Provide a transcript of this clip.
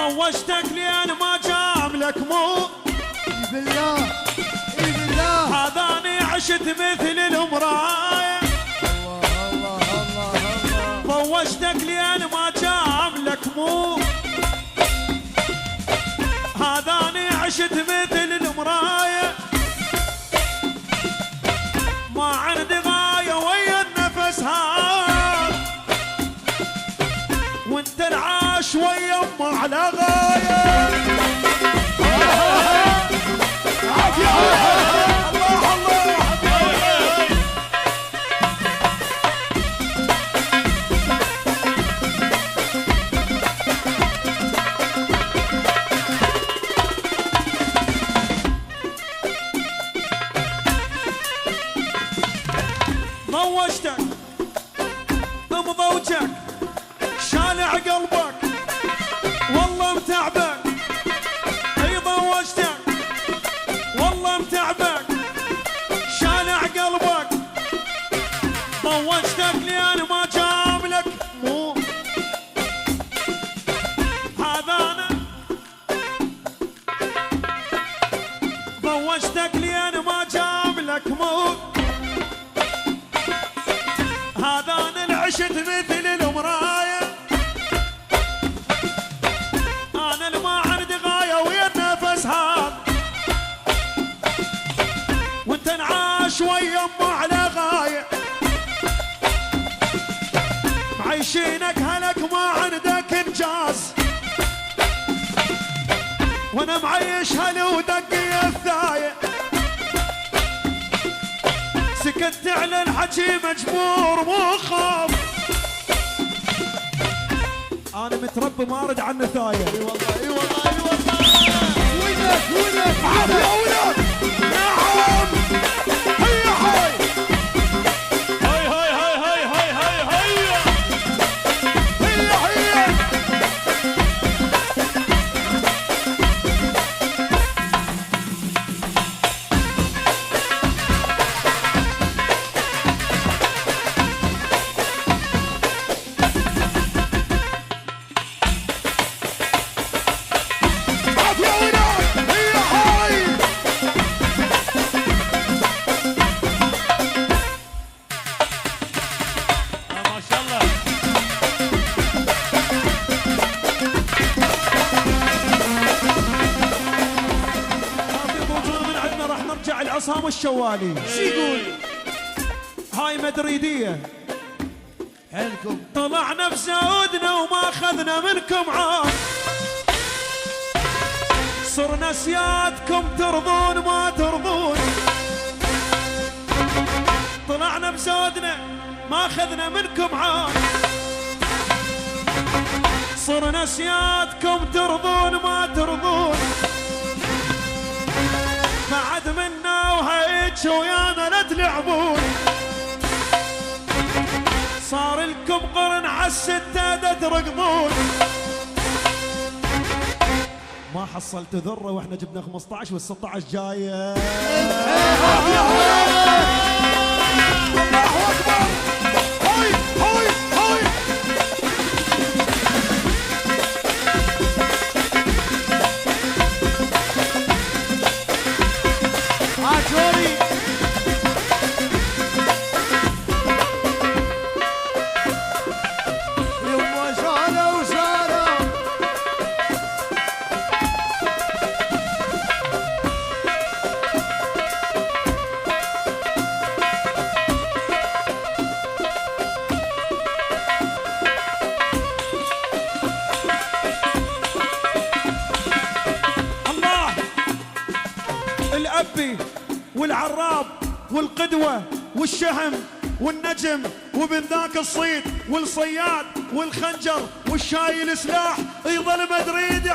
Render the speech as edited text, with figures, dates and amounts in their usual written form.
فوشتك لين ما جاملك مو بالله اي بالله هذاني عشت مثل المراية الله الله الله الله فوشتك لين ما جاملك مو هذاني عشت مثل المراية ما عندي غاية ويا النفس هذا وانت العاش ويا أمه على غاية الله الله ضوجتك مضوجك شالع قلبك والله متعبك اي ضوجتك والله متعبك شالع قلبك ضوجتك لين ما جاملك مو هذا انا ضوجتك لين ما جاملك مو هذا انا العشت مثل المرايه انا اللي ما عندي غايه ويا النفس هذا وانت انعاش ويا امه على غايه معيشينك هلك ما عندك انجاز وانا معيش هلي ودقي الثايه سكت على الحكي مجبور مو خاف انا متربي ما ارد عن النثايه اي والله اي والله اي والله وينك وينك عافيه ولد نعم هيا هاي هاي هاي هاي هاي هاي هاي هيا هيا عافيه ولد هيا هاي ما شاء الله. في موجود من عندنا راح نرجع العصام الشوالي شو يقول هاي مدريديه حيلكم طلعنا بزودنا وما اخذنا منكم عاد صرنا سيادكم ترضون ما ترضون طلعنا بزودنا ما اخذنا منكم عاد صرنا سيادكم ترضون ما ترضون بعد منا وهيج ويانا لا تلعبون صار لكم قرن عالستة ترقضون ما حصلت ذرة واحنا جبنا 15 وال 16 جاية الله اكبر هاي هاي هاي عاشوري يما شالة وشالة الله الأبي والعراب والقدوة والشهم والنجم وبن ذاك الصيد والصياد والخنجر والشايل سلاح يظل مدريد